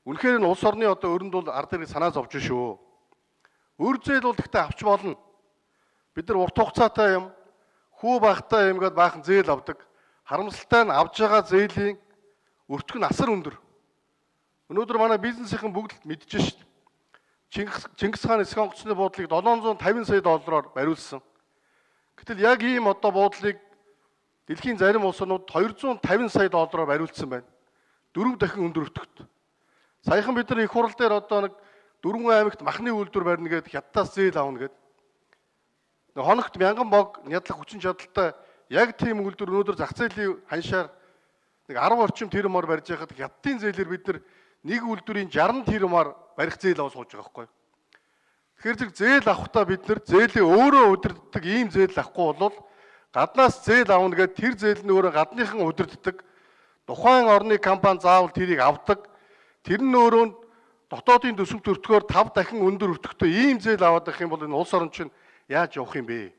Үнэхээр энэ улс орны одоо өрөнд бол ард ирэх санаа зовж шүү. Өр зээл бол гэхдээ авч болно. Бид нар урт хугацаатай юм, хүү багтай юм гээд баахан зээл авдаг. Харамсалтай нь авж байгаа зээлийн өртөг нь асар өндөр. Өнөөдөр манай бизнесийн бүгд л мэдчихэж шүү. Чингис хаан эсэх онгоцны буудлыг 750 сая доллараар бариулсан. Гэтэл яг ийм одоо буудлыг дэлхийн зарим улсууд 250 сая доллараар бариулсан байна. 4 дахин өндөр өртөгт. Саяхан бид нар их хурал дээр одоо нэг Дөрвөн аймагт махны үйлдвэр барина гэдэг хятадаас зээл авна гэдэг. Хоногт мянган бог нядлах хүчин чадалтай яг тийм үйлдвэр өнөөдөр зах зээлийн ханшаар нэг 10 орчим тэрмээр барьж байхад хятадын зээлээр бид нар нэг үйлдвэрийн 60 тэрмээр барих зээл авах сууж байгаа байхгүй. Тэгэхээр зэрэг зээл авахдаа бид нар зээлээ өөрөө удирддаг ийм зээл авахгүй бол гаднаас зээл авна гэдэг тэр зээл нь өөрөө гадныхан удирддаг тухайн орны компани заавал тэрийг авдаг. Тэр нь өөрөө дотоодын төсөвт өртгөөр 5 дахин өндөр өртөгтэй ийм зээл аваад байх юм бол энэ улс орн чинь яаж явах юм бэ?